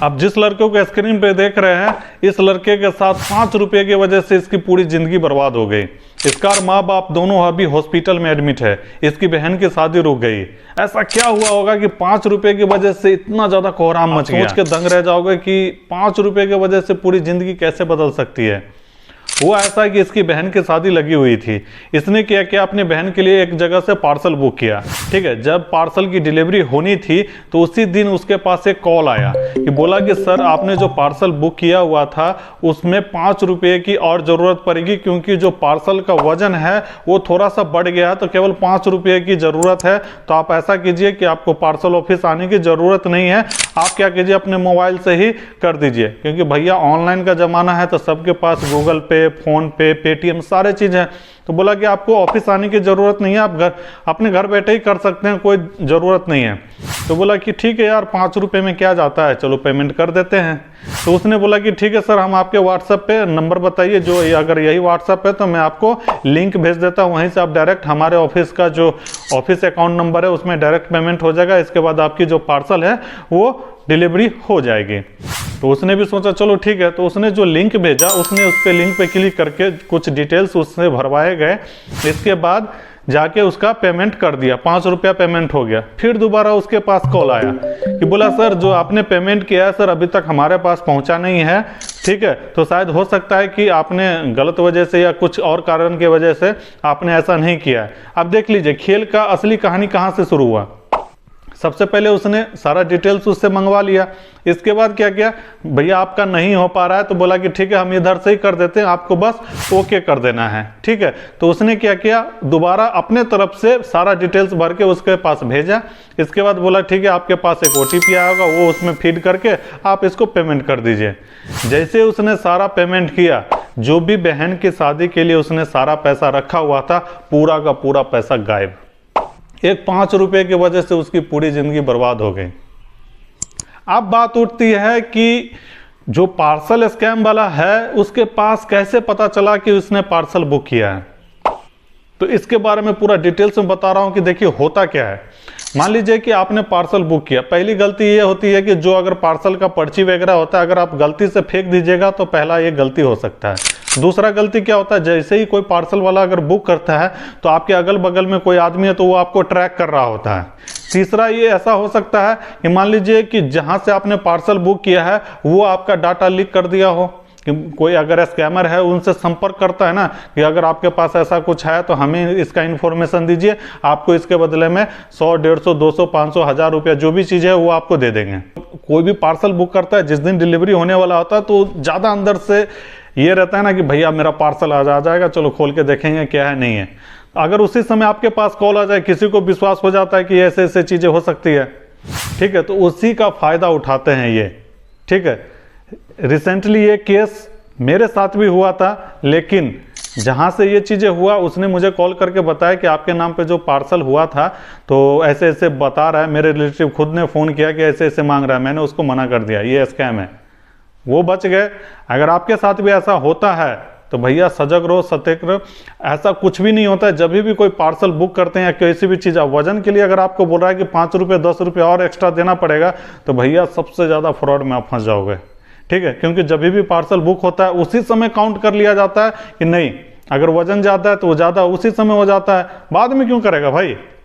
आप जिस लड़के को स्क्रीन पे देख रहे हैं, इस लड़के के साथ 5 रुपये की वजह से इसकी पूरी ज़िंदगी बर्बाद हो गई। इसका माँ बाप दोनों अभी हॉस्पिटल में एडमिट है। इसकी बहन की शादी रुक गई। ऐसा क्या हुआ होगा कि 5 रुपये की वजह से इतना ज़्यादा कोहराम मच गया। सोच के दंग रह जाओगे कि 5 रुपये की वजह से पूरी ज़िंदगी कैसे बदल सकती है। हुआ ऐसा कि इसकी बहन की शादी लगी हुई थी। इसने क्या किया, अपनी बहन के लिए एक जगह से पार्सल बुक किया। ठीक है, जब पार्सल की डिलीवरी होनी थी तो उसी दिन उसके पास एक कॉल आया कि बोला कि सर आपने जो पार्सल बुक किया हुआ था उसमें 5 रुपये की और ज़रूरत पड़ेगी, क्योंकि जो पार्सल का वजन है वो थोड़ा सा बढ़ गया है, तो केवल 5 रुपये की ज़रूरत है। तो आप ऐसा कीजिए कि आपको पार्सल ऑफिस आने की ज़रूरत नहीं है, आप क्या कीजिए अपने मोबाइल से ही कर दीजिए, क्योंकि भैया ऑनलाइन का ज़माना है तो सबके पास गूगल पे, फोन पे, पेटीएम सारे चीज़ हैं। तो बोला कि आपको ऑफिस आने की ज़रूरत नहीं है, आप अपने घर बैठे ही कर सकते हैं, कोई ज़रूरत नहीं है। तो बोला कि ठीक है यार, 5 रुपये में क्या जाता है, चलो पेमेंट कर देते हैं। तो उसने बोला कि ठीक है सर, हम आपके व्हाट्सएप पे नंबर बताइए, जो अगर यही व्हाट्सएप है तो मैं आपको लिंक भेज देता हूँ, वहीं से आप डायरेक्ट हमारे ऑफिस का जो ऑफिस अकाउंट नंबर है उसमें डायरेक्ट पेमेंट हो जाएगा। इसके बाद आपकी जो पार्सल है वो डिलीवरी हो जाएगी। तो उसने भी सोचा चलो ठीक है। तो उसने जो लिंक भेजा, उसने उस पर लिंक पे क्लिक करके कुछ डिटेल्स उससे भरवाए गए। इसके बाद जाके उसका पेमेंट कर दिया, 5 रुपया पेमेंट हो गया। फिर दोबारा उसके पास कॉल आया कि बोला सर जो आपने पेमेंट किया है सर अभी तक हमारे पास पहुंचा नहीं है। ठीक है, तो शायद हो सकता है कि आपने गलत वजह से या कुछ और कारण की वजह से आपने ऐसा नहीं किया है। अब देख लीजिए खेल का असली कहानी कहाँ से शुरू हुआ। सबसे पहले उसने सारा डिटेल्स उससे मंगवा लिया। इसके बाद क्या किया, भैया आपका नहीं हो पा रहा है, तो बोला कि ठीक है हम इधर से ही कर देते हैं, आपको बस ओके कर देना है। ठीक है, तो उसने क्या किया, दोबारा अपने तरफ से सारा डिटेल्स भर के उसके पास भेजा। इसके बाद बोला ठीक है आपके पास एक OTP आएगा, वो उसमें फीड करके आप इसको पेमेंट कर दीजिए। जैसे उसने सारा पेमेंट किया, जो भी बहन की शादी के लिए उसने सारा पैसा रखा हुआ था, पूरा का पूरा पैसा गायब। एक 5 रुपये की वजह से उसकी पूरी जिंदगी बर्बाद हो गई। अब बात उठती है कि जो पार्सल स्कैम वाला है उसके पास कैसे पता चला कि उसने पार्सल बुक किया है। तो इसके बारे में पूरा डिटेल्स में बता रहा हूं कि देखिए होता क्या है। मान लीजिए कि आपने पार्सल बुक किया, पहली गलती ये होती है कि जो अगर पार्सल का पर्ची वगैरह होता है, अगर आप गलती से फेंक दीजिएगा तो पहला ये गलती हो सकता है। दूसरा गलती क्या होता है, जैसे ही कोई पार्सल वाला अगर बुक करता है तो आपके अगल बगल में कोई आदमी है तो वो आपको ट्रैक कर रहा होता है। तीसरा ये ऐसा हो सकता है कि मान लीजिए कि जहां से आपने पार्सल बुक किया है वो आपका डाटा लीक कर दिया हो, कि कोई अगर स्कैमर है उनसे संपर्क करता है ना कि अगर आपके पास ऐसा कुछ है तो हमें इसका इन्फॉर्मेशन दीजिए, आपको इसके बदले में 100, 150, 200, 500, 1000 रुपया जो भी चीज़ है वो आपको दे देंगे। कोई भी पार्सल बुक करता है, जिस दिन डिलीवरी होने वाला होता है तो ज़्यादा अंदर से ये रहता है ना कि भैया मेरा पार्सल आ जाएगा, चलो खोल के देखेंगे क्या है नहीं है। अगर उसी समय आपके पास कॉल आ जाए, किसी को विश्वास हो जाता है कि ऐसे ऐसे चीज़ें हो सकती है, ठीक है, तो उसी का फ़ायदा उठाते हैं ये। ठीक है, रिसेंटली ये केस मेरे साथ भी हुआ था, लेकिन जहाँ से ये चीज़ें हुआ उसने मुझे कॉल करके बताया कि आपके नाम पे जो पार्सल हुआ था तो ऐसे ऐसे बता रहा है। मेरे रिलेटिव खुद ने फ़ोन किया कि ऐसे ऐसे मांग रहा है, मैंने उसको मना कर दिया, ये स्कैम है, वो बच गए। अगर आपके साथ भी ऐसा होता है तो भैया सजग रहो, सतर्क रहो। ऐसा कुछ भी नहीं होता है। जब भी कोई पार्सल बुक करते हैं या किसी भी चीज़, वजन के लिए अगर आपको बोल रहा है कि 5 रुपये 10 रुपये और एक्स्ट्रा देना पड़ेगा, तो भैया सबसे ज़्यादा फ्रॉड में आप फंस जाओगे। ठीक है, क्योंकि जब भी पार्सल बुक होता है उसी समय काउंट कर लिया जाता है कि नहीं, अगर वजन ज़्यादा है तो वो ज़्यादा उसी समय हो जाता है, बाद में क्यों करेगा भाई।